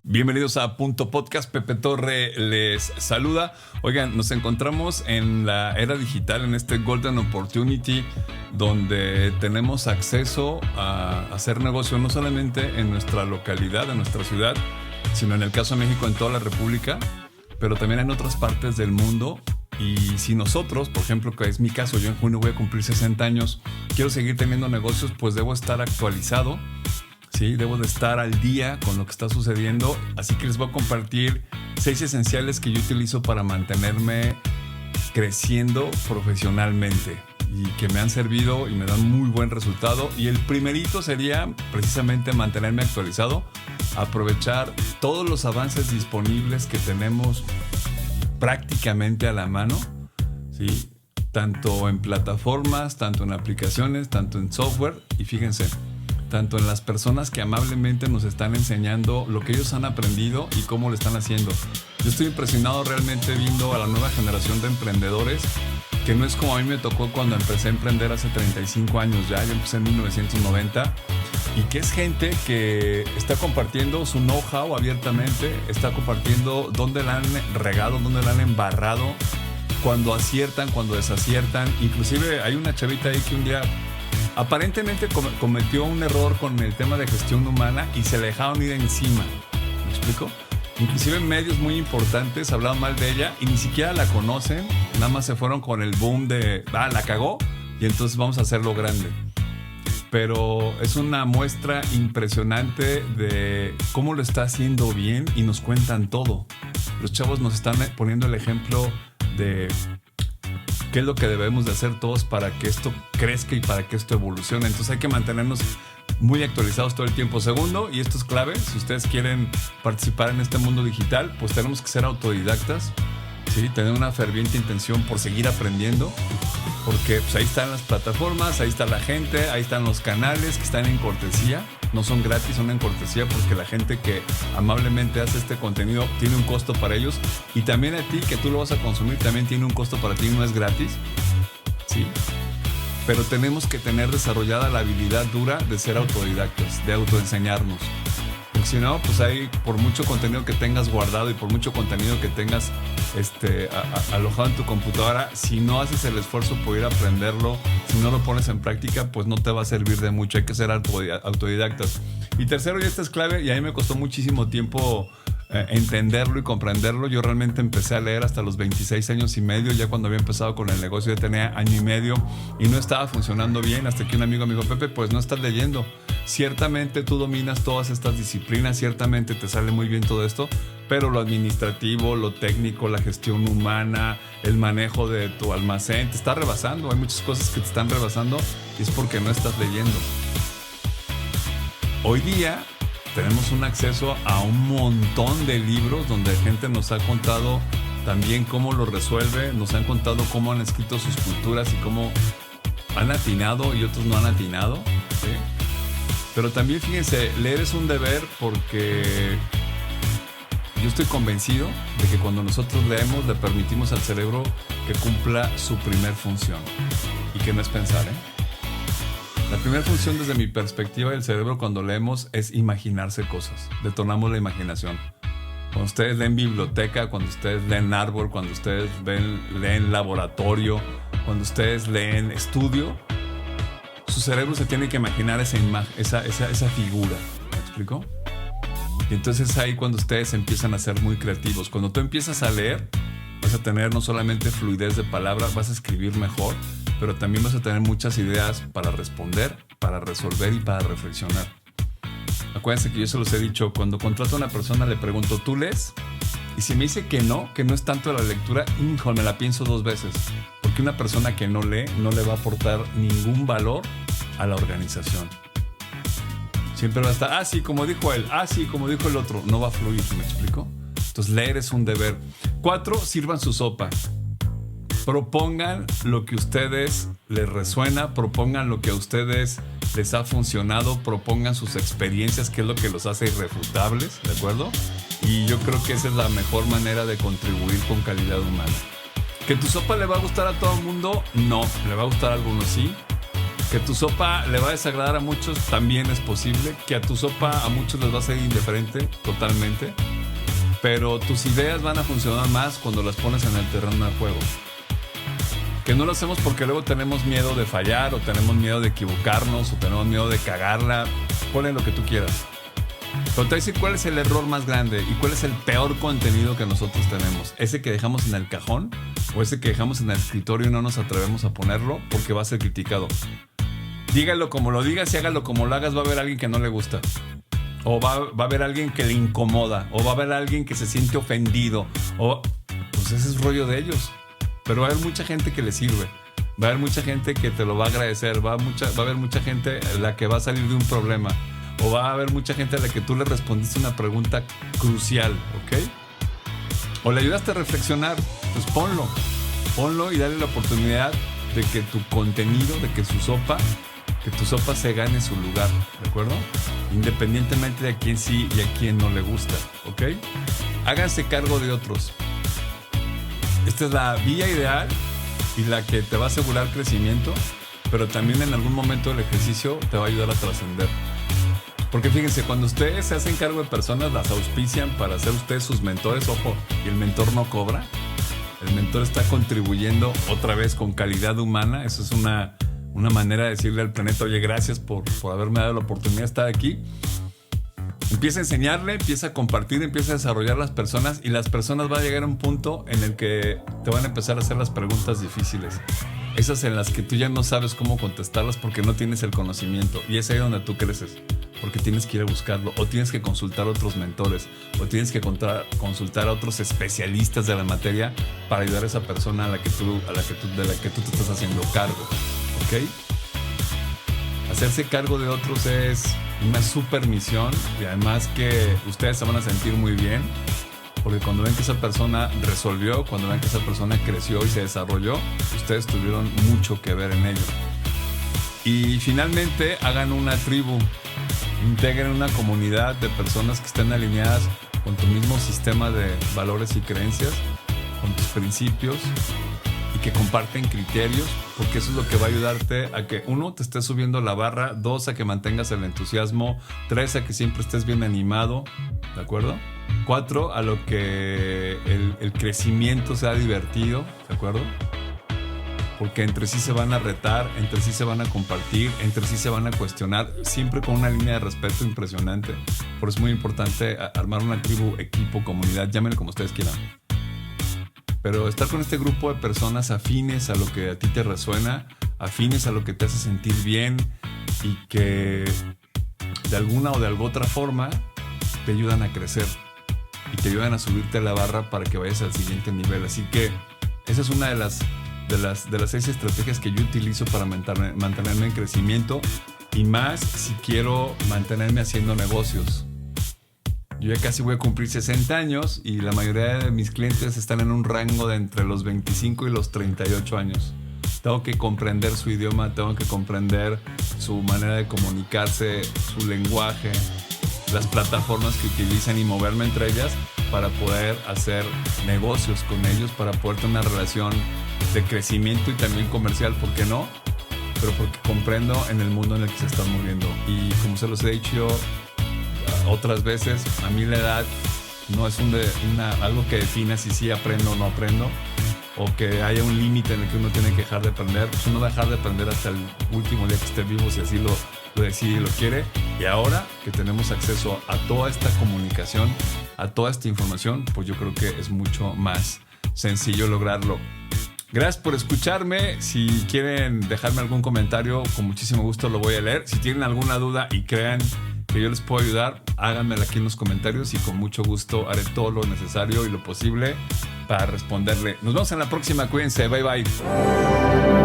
Bienvenidos a Punto Podcast. Pepe Torre les saluda. Oigan, nos encontramos en la era digital, en este Golden Opportunity, donde tenemos acceso a hacer negocio no solamente en nuestra localidad, en nuestra ciudad, sino en el caso de México, en toda la República, pero también en otras partes del mundo. Y si nosotros, por ejemplo, que es mi caso, yo en junio voy a cumplir 60 años, quiero seguir teniendo negocios, pues debo estar actualizado. Sí, debo de estar al día con lo que está sucediendo, así que les voy a compartir 6 esenciales que yo utilizo para mantenerme creciendo profesionalmente y que me han servido y me dan muy buen resultado. Y el primerito sería precisamente mantenerme actualizado, aprovechar todos los avances disponibles que tenemos prácticamente a la mano, ¿sí? Tanto en plataformas, tanto en aplicaciones, tanto en software. Y fíjense, tanto en las personas que amablemente nos están enseñando lo que ellos han aprendido y cómo lo están haciendo. Yo estoy impresionado realmente viendo a la nueva generación de emprendedores, que no es como a mí me tocó cuando empecé a emprender hace 35 años ya. Yo empecé en 1990, y que es gente que está compartiendo su know-how abiertamente, está compartiendo dónde la han regado, dónde la han embarrado, cuando aciertan, cuando desaciertan. Inclusive hay una chavita ahí que un día aparentemente cometió un error con el tema de gestión humana y se le dejaron ir encima. ¿Me explico? Inclusive medios muy importantes hablaban mal de ella y ni siquiera la conocen. Nada más se fueron con el boom de la cagó y entonces vamos a hacerlo grande. Pero es una muestra impresionante de cómo lo está haciendo bien y nos cuentan todo. Los chavos nos están poniendo el ejemplo de qué es lo que debemos de hacer todos para que esto crezca y para que esto evolucione. Entonces hay que mantenernos muy actualizados todo el tiempo. Segundo, y esto es clave, si ustedes quieren participar en este mundo digital, pues tenemos que ser autodidactas, ¿sí? Tener una ferviente intención por seguir aprendiendo, porque pues ahí están las plataformas, ahí está la gente, ahí están los canales que están en cortesía. No son gratis, son en cortesía porque la gente que amablemente hace este contenido tiene un costo para ellos, y también a ti que tú lo vas a consumir también tiene un costo para ti, no es gratis, ¿sí? Pero tenemos que tener desarrollada la habilidad dura de ser autodidactas, de autoenseñarnos. Porque si no, pues hay, por mucho contenido que tengas guardado y por mucho contenido que tengas alojado en tu computadora, si no haces el esfuerzo por ir a aprenderlo, si no lo pones en práctica, pues no te va a servir de mucho. Hay que ser autodidactas. Y tercero, y esta es clave, y a mí me costó muchísimo tiempo entenderlo y comprenderlo. Yo realmente empecé a leer hasta los 26 años y medio. Ya cuando había empezado con el negocio ya tenía año y medio y no estaba funcionando bien, hasta que un amigo me dijo: Pepe, pues no estás leyendo. Ciertamente tú dominas todas estas disciplinas, ciertamente te sale muy bien todo esto, pero lo administrativo, lo técnico, la gestión humana, el manejo de tu almacén te está rebasando. Hay muchas cosas que te están rebasando y es porque no estás leyendo. Hoy día tenemos un acceso a un montón de libros donde gente nos ha contado también cómo lo resuelve, nos han contado cómo han escrito sus culturas y cómo han atinado y otros no han atinado, ¿sí? Pero también fíjense, leer es un deber, porque yo estoy convencido de que cuando nosotros leemos le permitimos al cerebro que cumpla su primer función, y que no es pensar, La primera función desde mi perspectiva del cerebro cuando leemos es imaginarse cosas. Detonamos la imaginación. Cuando ustedes leen biblioteca, cuando ustedes leen árbol, cuando ustedes leen laboratorio, cuando ustedes leen estudio, su cerebro se tiene que imaginar esa figura. ¿Me explico? Y entonces es ahí cuando ustedes empiezan a ser muy creativos. Cuando tú empiezas a leer, vas a tener no solamente fluidez de palabras, vas a escribir mejor, pero también vas a tener muchas ideas para responder, para resolver y para reflexionar. Acuérdense que yo se los he dicho, cuando contrato a una persona le pregunto: ¿tú lees? Y si me dice que no es tanto la lectura, me la pienso 2 veces. Porque una persona que no lee no le va a aportar ningún valor a la organización. Siempre va a estar, sí, como dijo él, sí, como dijo el otro. No va a fluir, ¿me explico? Entonces leer es un deber. 4, sirvan su sopa. Propongan lo que a ustedes les resuena, propongan lo que a ustedes les ha funcionado, propongan sus experiencias, que es lo que los hace irrefutables, ¿de acuerdo? Y yo creo que esa es la mejor manera de contribuir con calidad humana. ¿Que tu sopa le va a gustar a todo el mundo? No, le va a gustar a algunos sí, Que tu sopa le va a desagradar a muchos, también es posible. Que a tu sopa a muchos les va a ser indiferente, totalmente. Pero tus ideas van a funcionar más cuando las pones en el terreno de juego. Que no lo hacemos porque luego tenemos miedo de fallar, o tenemos miedo de equivocarnos, o tenemos miedo de cagarla. Ponle lo que tú quieras. Pero te voy a decir cuál es el error más grande y cuál es el peor contenido que nosotros tenemos. Ese que dejamos en el cajón, o ese que dejamos en el escritorio y no nos atrevemos a ponerlo porque va a ser criticado. Dígalo como lo digas y hágalo como lo hagas, va a haber alguien que no le gusta. O va a haber alguien que le incomoda. O va a haber alguien que se siente ofendido. O pues ese es rollo de ellos. Pero va a haber mucha gente que le sirve. Va a haber mucha gente que te lo va a agradecer. Va a haber mucha gente a la que va a salir de un problema. O va a haber mucha gente a la que tú le respondiste una pregunta crucial, ¿ok? O le ayudaste a reflexionar. Pues ponlo y dale la oportunidad de que tu contenido, de que tu sopa se gane su lugar, ¿de acuerdo? Independientemente de a quién sí y a quién no le gusta, ¿ok? Háganse cargo de otros. Esta es la vía ideal y la que te va a asegurar crecimiento, pero también en algún momento del ejercicio te va a ayudar a trascender. Porque fíjense, cuando ustedes se hacen cargo de personas, las auspician para ser ustedes sus mentores, ojo, y el mentor no cobra. El mentor está contribuyendo otra vez con calidad humana. Eso es una manera de decirle al planeta, oye, gracias por haberme dado la oportunidad de estar aquí. Empieza a enseñarle, empieza a compartir, empieza a desarrollar las personas, y las personas van a llegar a un punto en el que te van a empezar a hacer las preguntas difíciles. Esas en las que tú ya no sabes cómo contestarlas porque no tienes el conocimiento. Y es ahí donde tú creces, porque tienes que ir a buscarlo, o tienes que consultar a otros mentores, o tienes que consultar a otros especialistas de la materia para ayudar a esa persona de la que tú te estás haciendo cargo. ¿Ok? Hacerse cargo de otros es una super misión, y además que ustedes se van a sentir muy bien, porque cuando ven que esa persona resolvió, cuando ven que esa persona creció y se desarrolló, ustedes tuvieron mucho que ver en ello. Y finalmente, hagan una tribu, integren una comunidad de personas que estén alineadas con tu mismo sistema de valores y creencias, con tus principios, y que comparten criterios, porque eso es lo que va a ayudarte a que, 1, te estés subiendo la barra, 2, a que mantengas el entusiasmo, 3, a que siempre estés bien animado, ¿de acuerdo? 4, a lo que el crecimiento sea divertido, ¿de acuerdo? Porque entre sí se van a retar, entre sí se van a compartir, entre sí se van a cuestionar, siempre con una línea de respeto impresionante. Por eso es muy importante armar una tribu, equipo, comunidad, llámenlo como ustedes quieran. Pero estar con este grupo de personas afines a lo que a ti te resuena, afines a lo que te hace sentir bien, y que de alguna o de alguna otra forma te ayudan a crecer y te ayudan a subirte la barra para que vayas al siguiente nivel. Así que esa es una de las 6 estrategias que yo utilizo para mantenerme en crecimiento, y más si quiero mantenerme haciendo negocios. Yo ya casi voy a cumplir 60 años y la mayoría de mis clientes están en un rango de entre los 25 y los 38 años. Tengo que comprender su idioma, tengo que comprender su manera de comunicarse, su lenguaje, las plataformas que utilizan, y moverme entre ellas para poder hacer negocios con ellos, para poder tener una relación de crecimiento y también comercial, ¿por qué no? Pero porque comprendo en el mundo en el que se están moviendo. Y como se los he dicho yo otras veces, a mí la edad no es algo que defina si sí aprendo o no aprendo, o que haya un límite en el que uno tiene que dejar de aprender. Pues uno va a dejar de aprender hasta el último día que esté vivo, si así lo decide y lo quiere. Y ahora que tenemos acceso a toda esta comunicación, a toda esta información, pues yo creo que es mucho más sencillo lograrlo. Gracias por escucharme. Si quieren dejarme algún comentario, con muchísimo gusto lo voy a leer. Si tienen alguna duda y crean que yo les puedo ayudar, háganmela aquí en los comentarios, y con mucho gusto haré todo lo necesario y lo posible para responderle. Nos vemos en la próxima. Cuídense. Bye bye.